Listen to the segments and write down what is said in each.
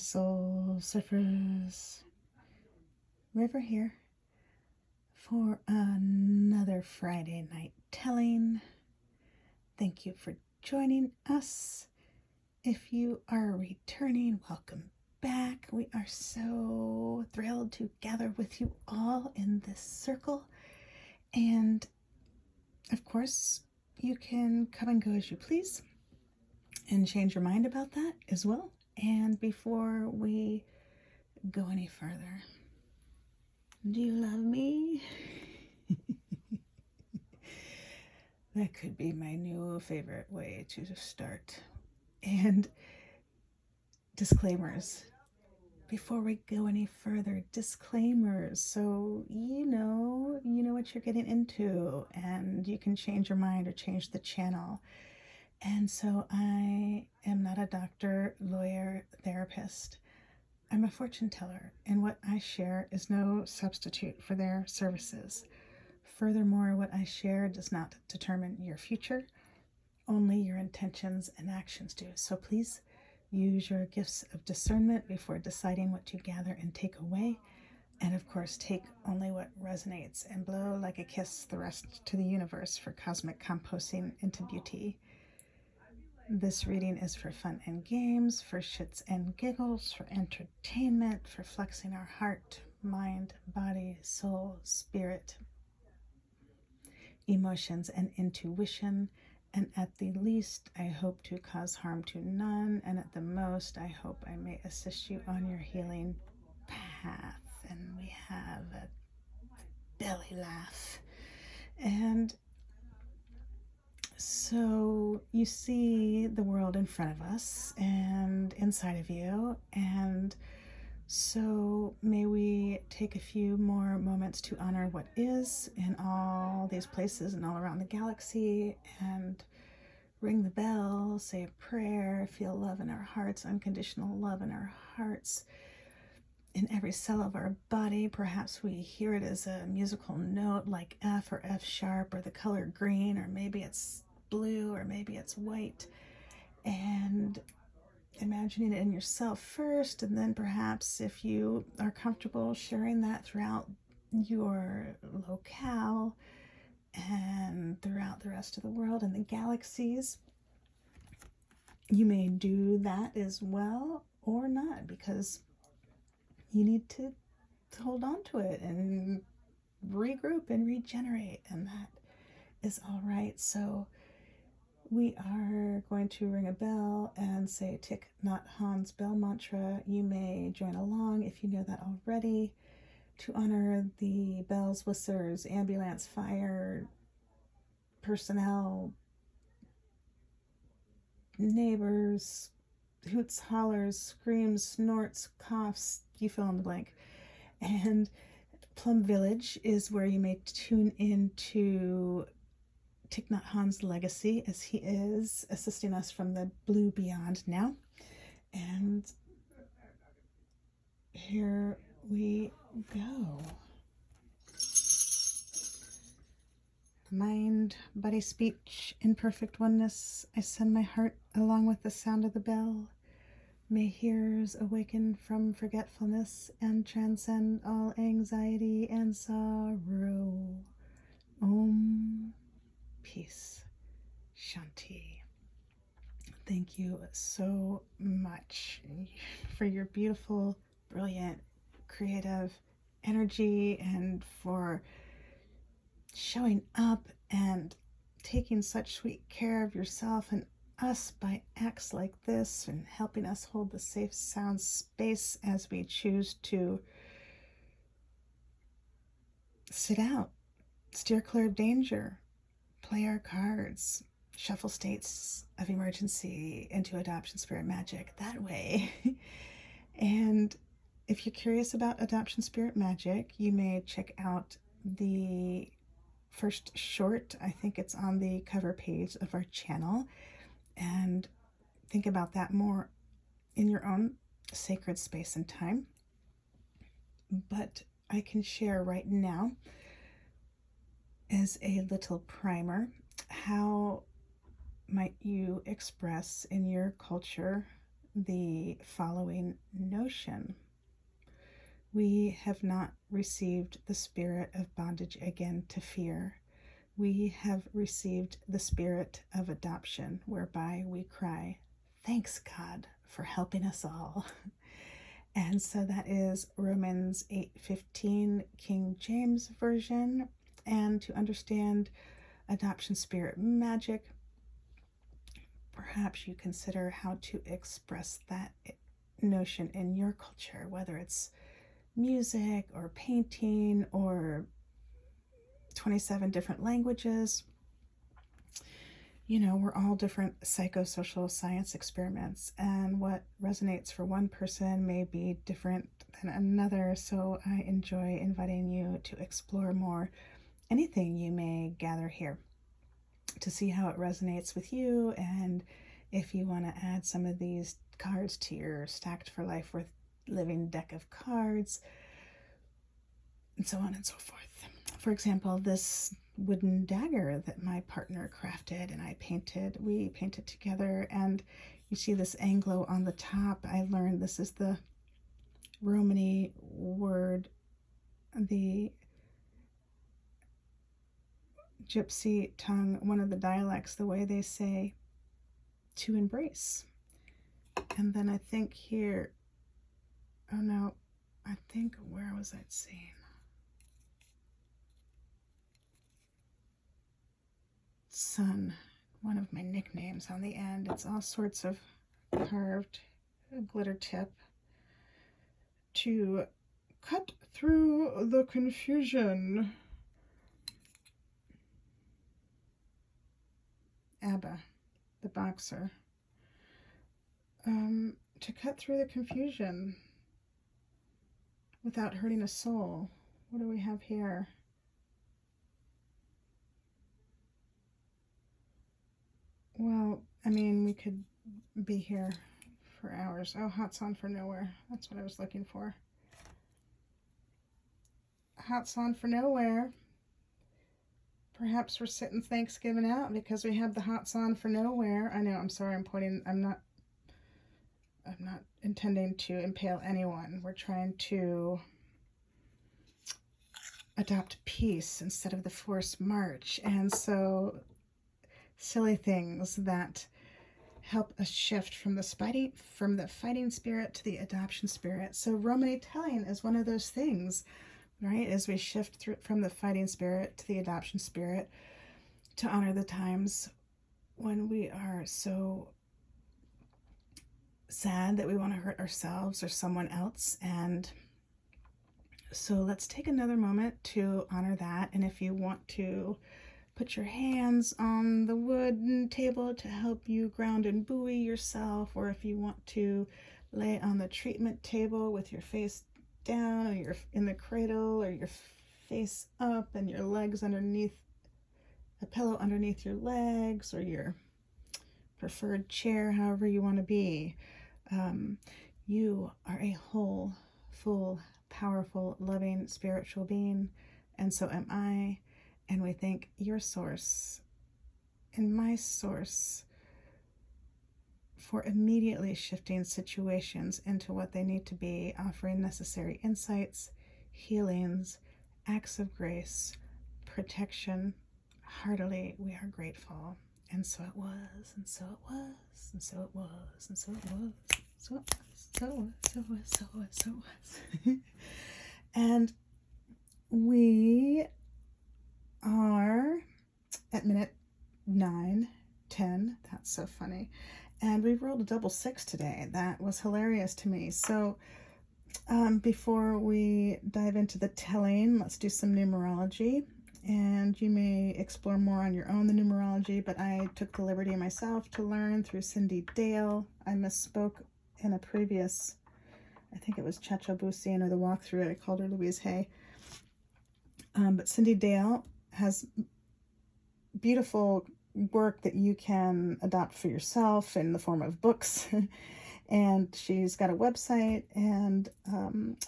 soul surfers. River here for another Friday night telling. Thank you for joining us. If you are returning, welcome back. We are so thrilled to gather with you all in this circle. And of course, you can come and go as you please and change your mind about that as well. And before we go any further, do you love me? That could be my new favorite way to start. And disclaimers. Before we go any further, disclaimers. So you know what you're getting into, and you can change your mind or change the channel. And so I am not a doctor, lawyer, therapist. I'm a fortune teller, and what I share is no substitute for their services. Furthermore, what I share does not determine your future, only your intentions and actions do. So please use your gifts of discernment before deciding what to gather and take away. And of course, take only what resonates and blow like a kiss the rest to the universe for cosmic composting into beauty. This reading is for fun and games, for shits and giggles, for entertainment, for flexing our heart, mind, body, soul, spirit, emotions, and intuition. And at the least, I hope to cause harm to none. And at the most, I hope I may assist you on your healing path. And we have a belly laugh. And so you see the world in front of us and inside of you. And so may we take a few more moments to honor what is in all these places and all around the galaxy, and ring the bell, say a prayer, feel love in our hearts, unconditional love in our hearts, in every cell of our body. Perhaps we hear it as a musical note like F or F sharp or the color green, or maybe it's blue, or maybe it's white. And imagining it in yourself first, and then perhaps if you are comfortable sharing that throughout your locale and throughout the rest of the world and the galaxies, you may do that as well, or not, because you need to hold on to it and regroup and regenerate, and that is all right. So we are going to ring a bell and say Thich Nhat Hanh's bell mantra. You may join along if you know that already, to honor the bells, whistlers, ambulance, fire personnel, neighbors, hoots, hollers, screams, snorts, coughs, you fill in the blank. And Plum Village is where you may tune into Thich Nhat Hanh's legacy, as he is assisting us from the blue beyond now. And here we go. Mind, body, speech, in perfect oneness, I send my heart along with the sound of the bell. May hearers awaken from forgetfulness and transcend all anxiety and sorrow. Om. Peace. Shanti. Thank you so much for your beautiful, brilliant, creative energy, and for showing up and taking such sweet care of yourself and us by acts like this, and helping us hold the safe sound space as we choose to sit out, steer clear of danger, play our cards, shuffle states of emergency into adoption spirit magic that way. And if you're curious about adoption spirit magic, you may check out the first short. I think it's on the cover page of our channel, and think about that more in your own sacred space and time. But I can share right now, as a little primer, how might you express in your culture the following notion: we have not received the spirit of bondage again to fear. We have received the spirit of adoption, whereby we cry, "Thanks, God, for helping us all." And so that is Romans 8:15, King James Version. And to understand adoption spirit magic, perhaps you consider how to express that notion in your culture, whether it's music or painting or 27 different languages. You know, we're all different psychosocial science experiments, and what resonates for one person may be different than another. So I enjoy inviting you to explore more anything you may gather here to see how it resonates with you, and if you want to add some of these cards to your Stacked for Life Worth Living deck of cards, and so on and so forth. For example, this wooden dagger that my partner crafted and we painted together, and you see this Anglo on the top. I learned this is the Romani word, the Gypsy tongue, one of the dialects, the way they say to embrace. And then I think here, oh no, I think, where was I seeing? Sun, one of my nicknames on the end. It's all sorts of carved glitter tip to cut through the confusion. ABBA, the boxer. To cut through the confusion without hurting a soul. What do we have here? Well, I mean, we could be here for hours. Oh, hot song for nowhere. That's what I was looking for. Hot song for nowhere. Perhaps we're sitting Thanksgiving out because we have the hot song for nowhere. I know, I'm sorry, I'm not intending to impale anyone. We're trying to adopt peace instead of the forced march. And so silly things that help us shift from the fighting spirit to the adoption spirit. So Romani telling is one of those things, right? As we shift from the fighting spirit to the adoption spirit, to honor the times when we are so sad that we want to hurt ourselves or someone else. And so let's take another moment to honor that. And if you want to put your hands on the wooden table to help you ground and buoy yourself, or if you want to lay on the treatment table with your face down, or you're in the cradle, or your face up and your legs underneath, a pillow underneath your legs, or your preferred chair, however you want to be. You are a whole, full, powerful, loving, spiritual being, and so am I. And we thank your source and my source for immediately shifting situations into what they need to be, offering necessary insights, healings, acts of grace, protection. Heartily, we are grateful. And so it was, and so it was, and so it was, and so it was, so it was, so it was, so it was, so it was, so it was. And we are at minute 9:10. That's so funny. And we rolled a double 6 today. That was hilarious to me. So before we dive into the telling, let's do some numerology. And you may explore more on your own the numerology, but I took the liberty myself to learn through Cindy Dale. I misspoke in a previous, I think it was Chacho Busian or the walkthrough. I called her Louise Hay. But Cindy Dale has beautiful work that you can adopt for yourself in the form of books. And she's got a website and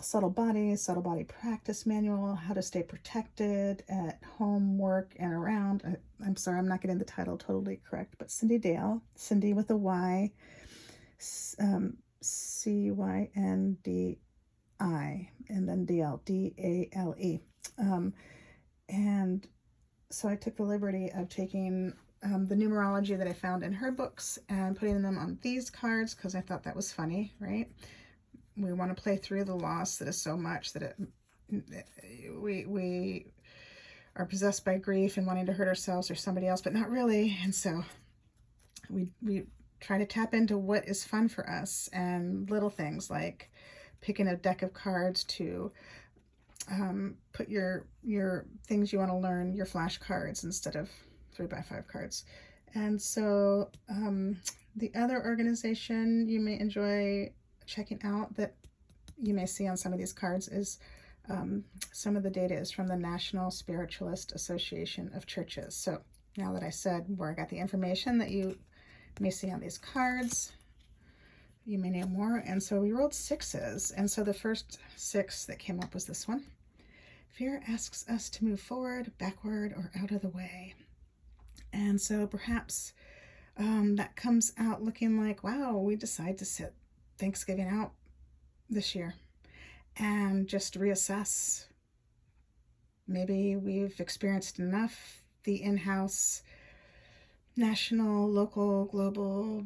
subtle body practice manual, how to stay protected at home, work, and around. I'm sorry, I'm not getting the title totally correct, but Cindy Dale, Cindy with a Y, CYNDI, and then DL, DALE. And so I took the liberty of taking the numerology that I found in her books and putting them on these cards because I thought that was funny, right? We want to play through the loss that is so much that we are possessed by grief and wanting to hurt ourselves or somebody else, but not really. And so we try to tap into what is fun for us, and little things like picking a deck of cards to put your things you want to learn, your flashcards, instead of 3x5 cards. And so the other organization you may enjoy checking out that you may see on some of these cards is some of the data is from the National Spiritualist Association of Churches. So now that I said where I got the information that you may see on these cards, you may know more. And so we rolled 6s. And so the first 6 that came up was this one. Fear asks us to move forward, backward, or out of the way. And so perhaps that comes out looking like, wow, we decide to sit Thanksgiving out this year and just reassess. Maybe we've experienced enough the in-house, national, local, global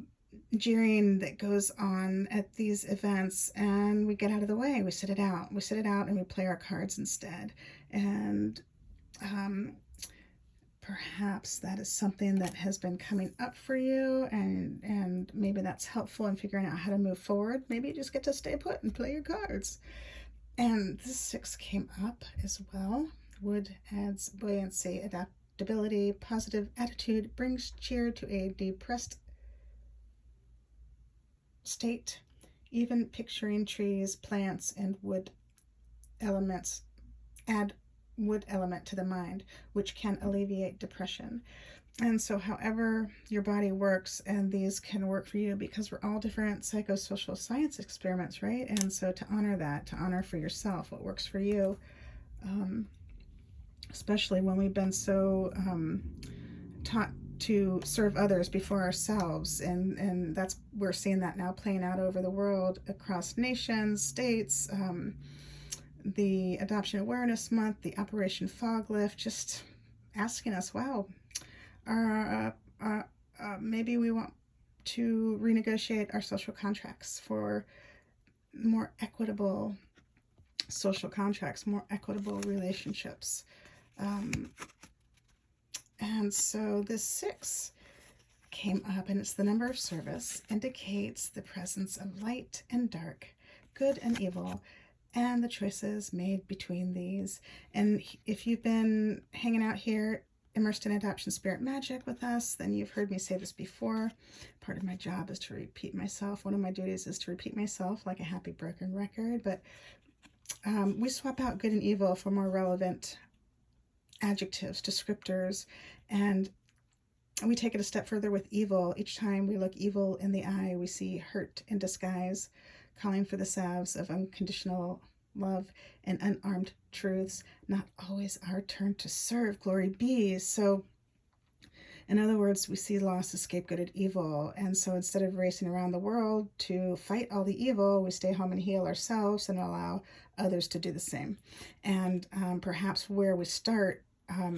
jeering that goes on at these events, and we get out of the way. We sit it out. We sit it out and we play our cards instead. And perhaps that is something that has been coming up for you, and maybe that's helpful in figuring out how to move forward. Maybe you just get to stay put and play your cards. And this 6 came up as well. Wood adds buoyancy, adaptability, positive attitude, brings cheer to a depressed state. Even picturing trees, plants, and wood elements add wood element to the mind, which can alleviate depression. And so however your body works, and these can work for you because we're all different psychosocial science experiments, right? And so to honor that, to honor for yourself what works for you, especially when we've been so taught to serve others before ourselves, and that's, we're seeing that now playing out over the world across nations, states, the Adoption Awareness Month, the Operation Fog Lift, just asking us, wow, maybe we want to renegotiate our social contracts for more equitable social contracts, more equitable relationships. And so this 6 came up, and it's the number of service, indicates the presence of light and dark, good and evil, and the choices made between these. And if you've been hanging out here immersed in adoption spirit magic with us, then you've heard me say this before. Part of my job is to repeat myself. One of my duties is to repeat myself like a happy broken record. But we swap out good and evil for more relevant adjectives, descriptors, and we take it a step further with evil. Each time we look evil in the eye, we see hurt in disguise, calling for the salves of unconditional love and unarmed truths. Not always our turn to serve, glory be. So in other words, we see loss as scapegoated evil. And so instead of racing around the world to fight all the evil, we stay home and heal ourselves and allow others to do the same. And perhaps where we start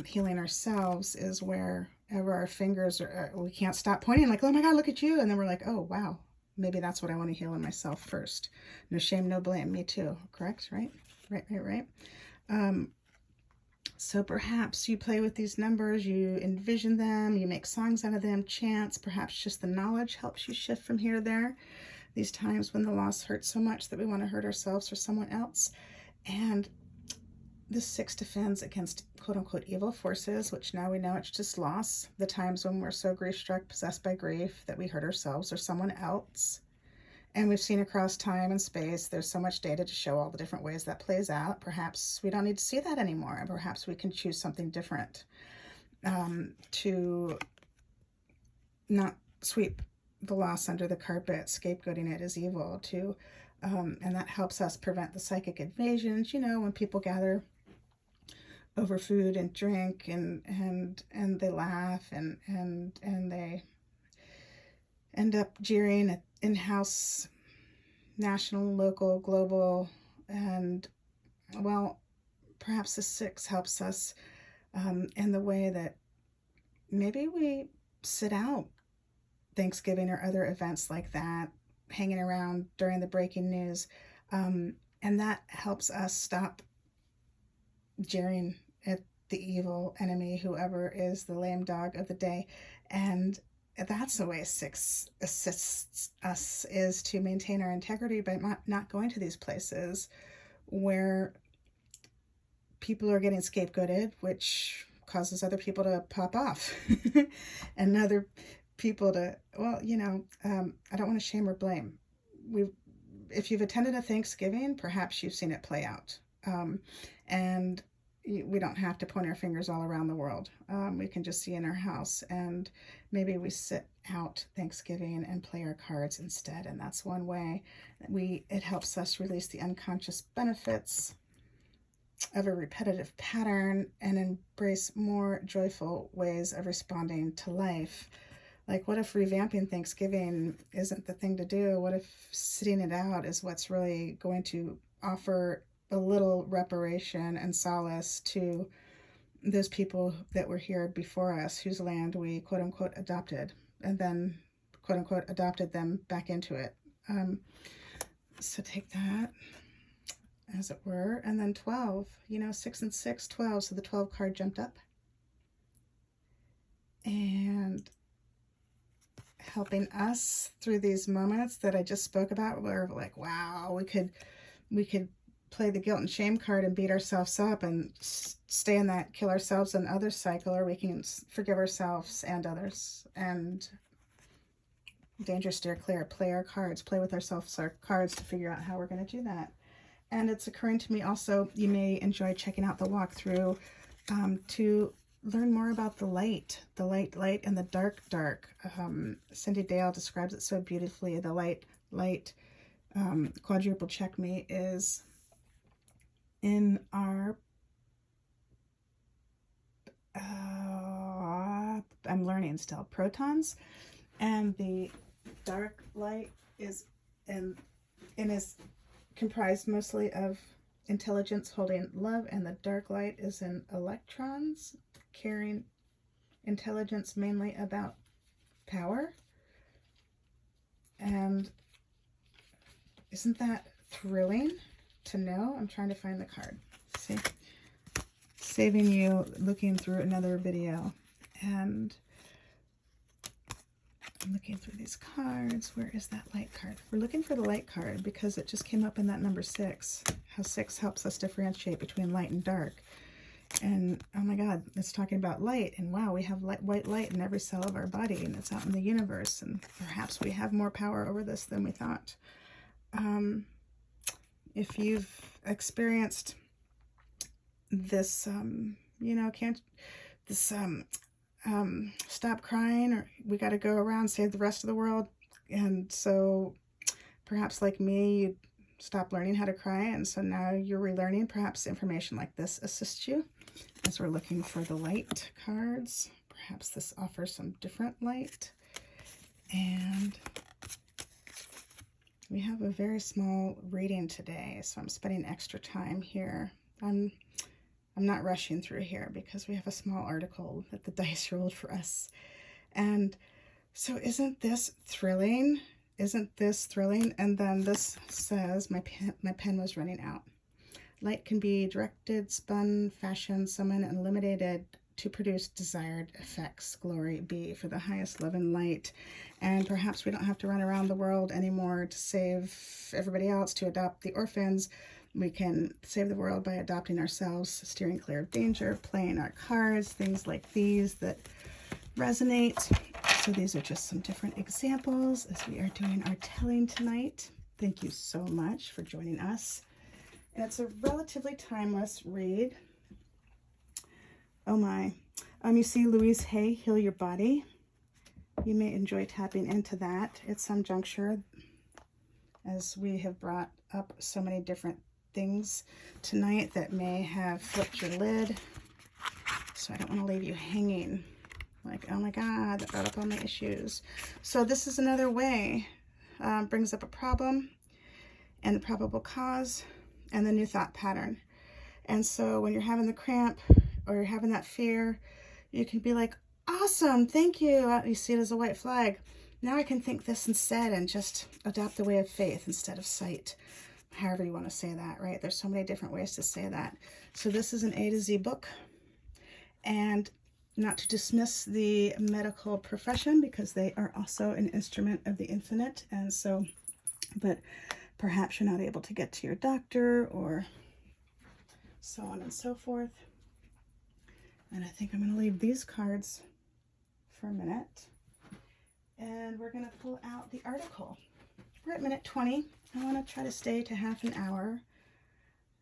healing ourselves is wherever our fingers are, we can't stop pointing like, oh my God, look at you. And then we're like, oh, wow, maybe that's what I want to heal in myself first. No shame, no blame, me too. Correct, right? Right. So perhaps you play with these numbers, you envision them, you make songs out of them, chants, perhaps just the knowledge helps you shift from here to there. These times when the loss hurts so much that we want to hurt ourselves or someone else. And this 6 defends against quote-unquote evil forces, which now we know it's just loss. The times when we're so grief-struck, possessed by grief, that we hurt ourselves or someone else. And we've seen across time and space, there's so much data to show all the different ways that plays out. Perhaps we don't need to see that anymore. And perhaps we can choose something different to not sweep the loss under the carpet, scapegoating it as evil, and that helps us prevent the psychic invasions, when people gather over food and drink and they laugh and they end up jeering at in-house national, local, global, and, well, perhaps the 6 helps us in the way that maybe we sit out Thanksgiving or other events like that, hanging around during the breaking news. And that helps us stop jeering at the evil enemy, whoever is the lame dog of the day. And that's the way 6 assists us, is to maintain our integrity by not going to these places where people are getting scapegoated, which causes other people to pop off and other people to, well, I don't want to shame or blame. If you've attended a Thanksgiving, perhaps you've seen it play out. And we don't have to point our fingers all around the world. We can just see in our house, and maybe we sit out Thanksgiving and play our cards instead. And that's one way it helps us release the unconscious benefits of a repetitive pattern and embrace more joyful ways of responding to life. Like, what if revamping Thanksgiving isn't the thing to do? What if sitting it out is what's really going to offer a little reparation and solace to those people that were here before us, whose land we quote unquote adopted, and then quote unquote adopted them back into it. So take that, as it were. And then 12, 6 and 6, 12. So the 12 card jumped up. And helping us through these moments that I just spoke about, where we're like, wow, we could play the guilt and shame card and beat ourselves up and stay in that kill ourselves and others cycle, or we can forgive ourselves and others and danger steer clear, play our cards, play with ourselves, our cards, to figure out how we're going to do that. And it's occurring to me also, you may enjoy checking out the walkthrough to learn more about the light, and the dark. Cindy Dale describes it so beautifully. The light quadruple check me is in our, I'm learning still, protons, and the dark light is is comprised mostly of intelligence holding love, and the dark light is in electrons carrying intelligence, mainly about power. And isn't that thrilling to know? I'm trying to find the card. See, saving you looking through another video, and I'm looking through these cards. Where is that light card? We're looking for the light card because it just came up in that number 6. How 6 helps us differentiate between light and dark. And oh my God, it's talking about light. And wow, we have white light in every cell of our body, and it's out in the universe. And perhaps we have more power over this than we thought. If you've experienced this, stop crying, or we got to go around, save the rest of the world. And so perhaps like me, you stopped learning how to cry, and so now you're relearning. Perhaps information like this assists you as we're looking for the light cards. Perhaps this offers some different light. And we have a very small reading today, so I'm spending extra time here. I'm not rushing through here because we have a small article that the dice rolled for us. And so isn't this thrilling? Isn't this thrilling? And then this says, my pen was running out. Light can be directed, spun, fashioned, summoned, and illuminated to produce desired effects. Glory be for the highest love and light. And perhaps we don't have to run around the world anymore to save everybody else, to adopt the orphans. We can save the world by adopting ourselves, steering clear of danger, playing our cards, things like these that resonate. So these are just some different examples as we are doing our telling tonight. Thank you so much for joining us. And it's a relatively timeless read. Oh my. You see Louise Hay, Heal Your Body. You may enjoy tapping into that at some juncture, as we have brought up so many different things tonight that may have flipped your lid. So I don't want to leave you hanging like, oh my God, that brought up all my issues. So this is another way. Brings up a problem. and the probable cause, and the new thought pattern. And so when you're having the cramp or you're having that fear, you can be like, awesome, thank you. You see it as a white flag. Now I can think this instead and just adopt the way of faith instead of sight. However you want to say that, right? There's so many different ways to say that. So this is an A to Z book. And not to dismiss the medical profession, because they are also an instrument of the infinite. And so, but perhaps you're not able to get to your doctor or so on and so forth. And I think I'm going to leave these cards for a minute. And we're going to pull out the article. We're at minute 20. I want to try to stay to half an hour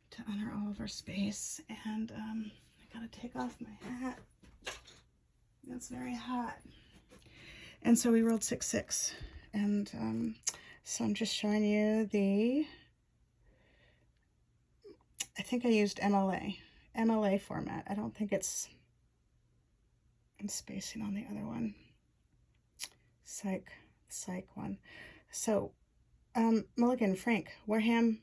to honor all of our space. And I got to take off my hat. It's very hot. And so we rolled 6-6. And so I'm just showing you I think I used MLA format. I don't think I'm spacing on the other one. Psych one. So Mulligan, Frank, Wareham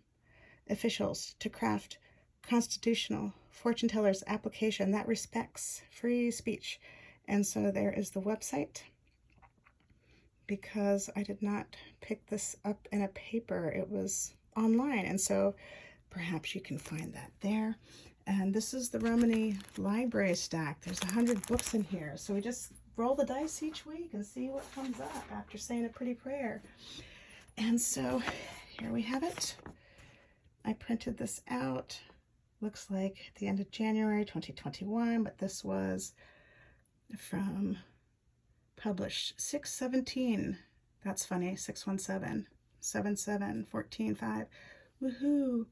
officials to craft constitutional fortune teller's application that respects free speech. And so there is the website, because I did not pick this up in a paper. It was online. And so perhaps you can find that there. And this is the Romany library stack. There's 100 books in here. So we just roll the dice each week and see what comes up after saying a pretty prayer. And so here we have it. I printed this out. Looks like at the end of January 2021, but this was from published 6/17. That's funny. 6/17, 7/7, 14/5. Woohoo!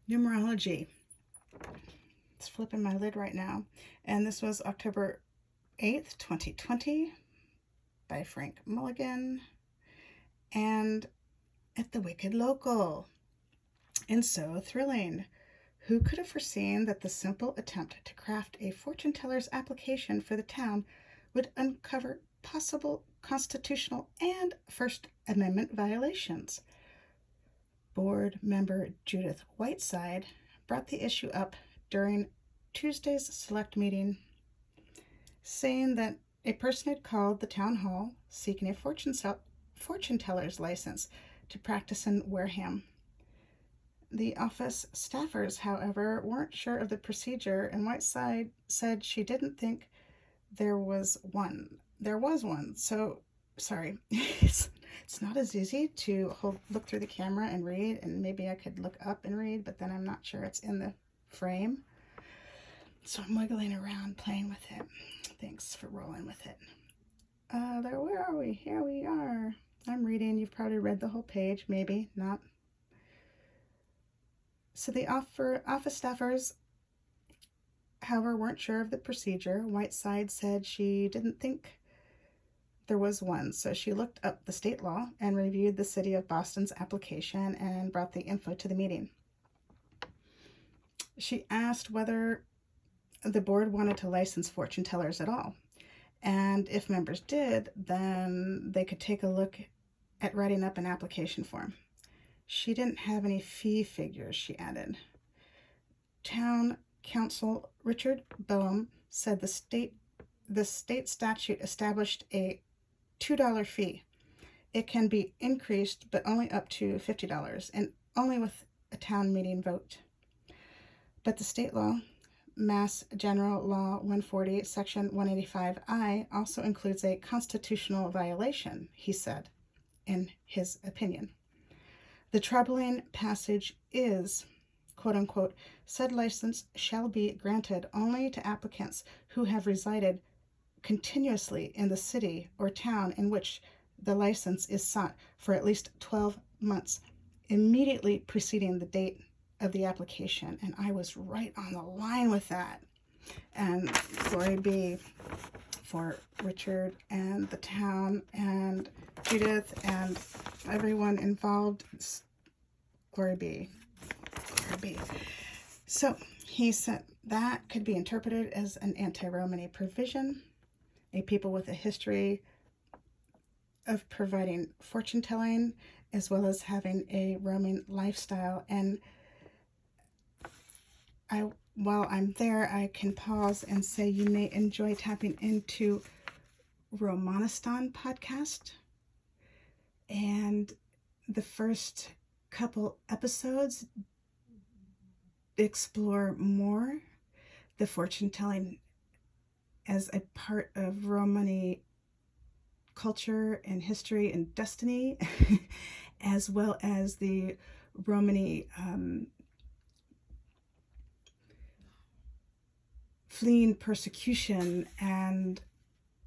Numerology. It's flipping my lid right now. And this was October 8th, 2020 by Frank Mulligan and at the Wicked Local. And so thrilling. Who could have foreseen that the simple attempt to craft a fortune teller's application for the town would uncover possible constitutional and First Amendment violations? Board member Judith Whiteside brought the issue up during Tuesday's select meeting, saying that a person had called the town hall seeking a fortune teller's license to practice in Wareham. The office staffers, however, weren't sure of the procedure, and Whiteside said she didn't think there was one. There was one. So, sorry, it's not as easy to look through the camera and read, and maybe I could look up and read, but then I'm not sure it's in the frame. So I'm wiggling around, playing with it. Thanks for rolling with it. Where are we? Here we are. I'm reading. You've probably read the whole page, maybe not. So the office staffers, however, weren't sure of the procedure. Whiteside said she didn't think there was one, so she looked up the state law and reviewed the city of Boston's application and brought the info to the meeting. She asked whether the board wanted to license fortune tellers at all, and if members did, then they could take a look at writing up an application form. She didn't have any fee figures, she added. Town Council Richard Boehm said the state statute established a $2 fee. It can be increased, but only up to $50, and only with a town meeting vote. But the state law, Mass General Law 140, Section 185I, also includes a constitutional violation, he said, in his opinion. The troubling passage is, quote unquote, said license shall be granted only to applicants who have resided continuously in the city or town in which the license is sought for at least 12 months immediately preceding the date of the application. And I was right on the line with that. And glory be for Richard and the town and Judith and everyone involved. Glory be. Glory be. So he said that could be interpreted as an anti-Romany provision. A people with a history of providing fortune telling as well as having a roaming lifestyle. And while I'm there, I can pause and say you may enjoy tapping into Romanistan podcast. And the first couple episodes explore more the fortune telling as a part of Romani culture and history and destiny, as well as the Romani fleeing persecution. And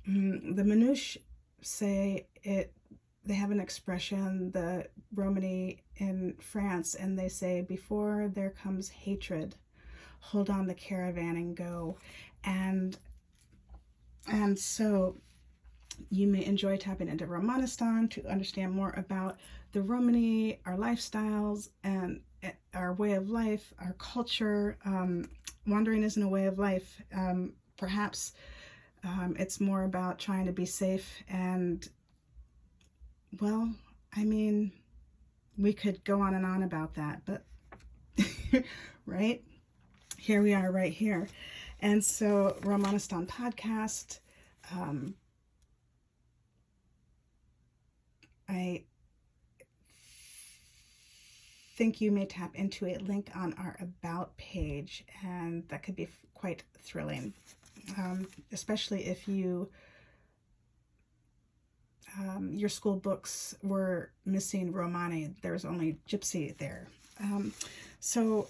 the Manouche say it. They have an expression, the Romani in France, and they say, before there comes hatred, hold on the caravan and go. And so you may enjoy tapping into Romanistan to understand more about the Romani, our lifestyles, and our way of life, our culture. Wandering isn't a way of life. Perhaps it's more about trying to be safe. And, well, I mean, we could go on and on about that, but right? Here we are right here. And so Romanistan podcast, I think you may tap into a link on our About page, and that could be quite thrilling, especially if you your school books were missing Romani. There was only Gypsy there. So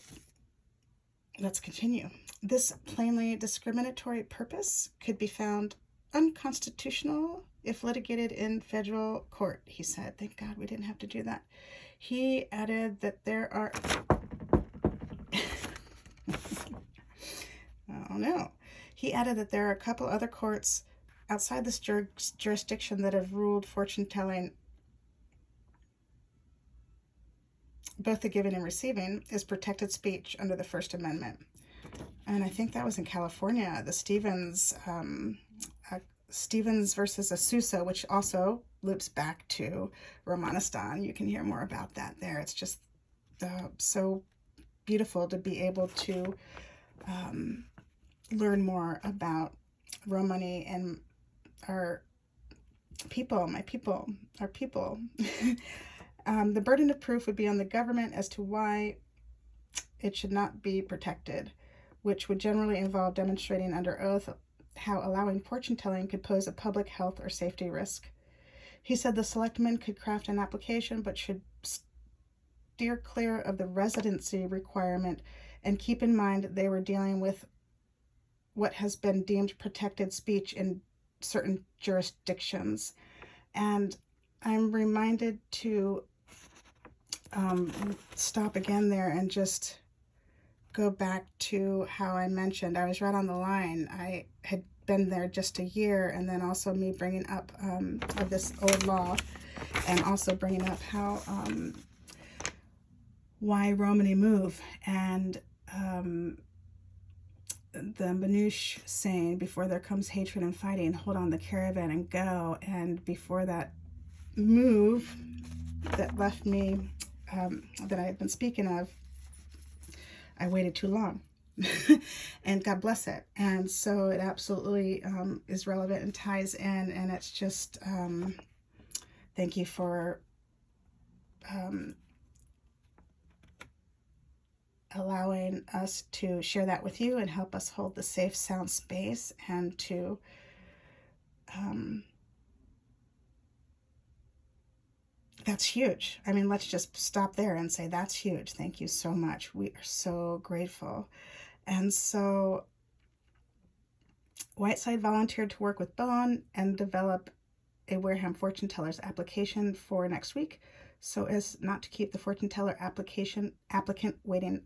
let's continue. This plainly discriminatory purpose could be found unconstitutional if litigated in federal court, he said. Thank God we didn't have to do that. He added that there are... oh no. He added that there are a couple other courts outside this jurisdiction that have ruled fortune-telling, both the giving and receiving, is protected speech under the First Amendment. And I think that was in California, the Stevens versus Asusa, which also loops back to Romanistan. You can hear more about that there. It's just so beautiful to be able to learn more about Romani and our people, our people. The burden of proof would be on the government as to why it should not be protected, which would generally involve demonstrating under oath how allowing fortune telling could pose a public health or safety risk. He said the selectmen could craft an application but should steer clear of the residency requirement and keep in mind they were dealing with what has been deemed protected speech in certain jurisdictions. And I'm reminded to stop again there and just go back to how I mentioned I was right on the line. I had been there just a year, and then also me bringing up of this old law, and also bringing up how why Romani move, and the Manouche saying, before there comes hatred and fighting, hold on the caravan and go. And before that move that left me, that I had been speaking of, I waited too long. And God bless it. And so it absolutely is relevant and ties in, and it's just thank you for allowing us to share that with you and help us hold the safe, sound space, and to that's huge. I mean, let's just stop there and say that's huge. Thank you so much. We are so grateful. And so Whiteside volunteered to work with Bowen and develop a Wareham fortune teller's application for next week, so as not to keep the fortune teller applicant waiting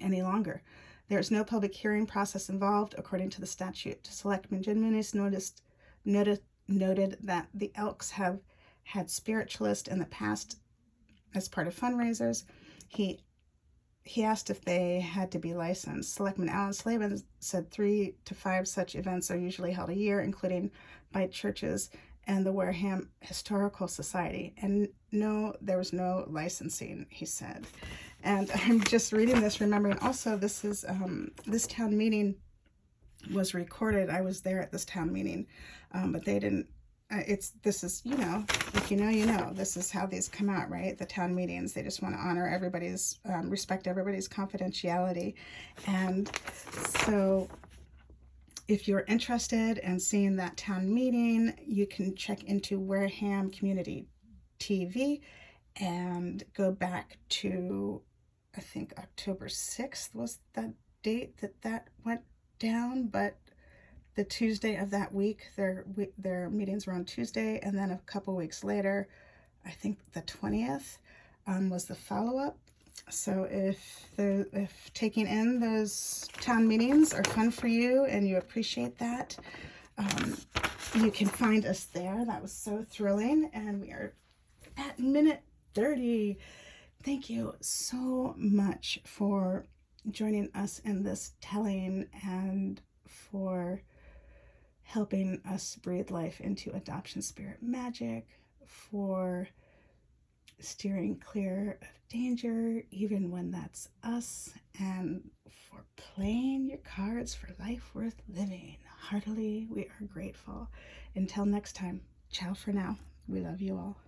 any longer. There is no public hearing process involved, according to the statute. Selectman Jim Muniz noted that the Elks have had spiritualists in the past as part of fundraisers. He asked if they had to be licensed. Selectman Alan Slavin said 3 to 5 such events are usually held a year, including by churches and the Wareham Historical Society. And no, there was no licensing, he said. And I'm just reading this, remembering also this town meeting was recorded. I was there at this town meeting, but they didn't. This is, if you know, this is how these come out, right? The town meetings, they just want to honor everybody's, respect everybody's confidentiality. And so if you're interested in seeing that town meeting, you can check into Wareham Community TV and go back to, I think October 6th was the date that went down, but the Tuesday of that week, their meetings were on Tuesday, and then a couple weeks later, I think the 20th, was the follow-up. So if taking in those town meetings are fun for you and you appreciate that, you can find us there. That was so thrilling, and we are at minute 30. Thank you so much for joining us in this telling and for helping us breathe life into adoption spirit magic, for steering clear of danger, even when that's us, and for playing your cards for life worth living. Heartily, we are grateful. Until next time, ciao for now. We love you all.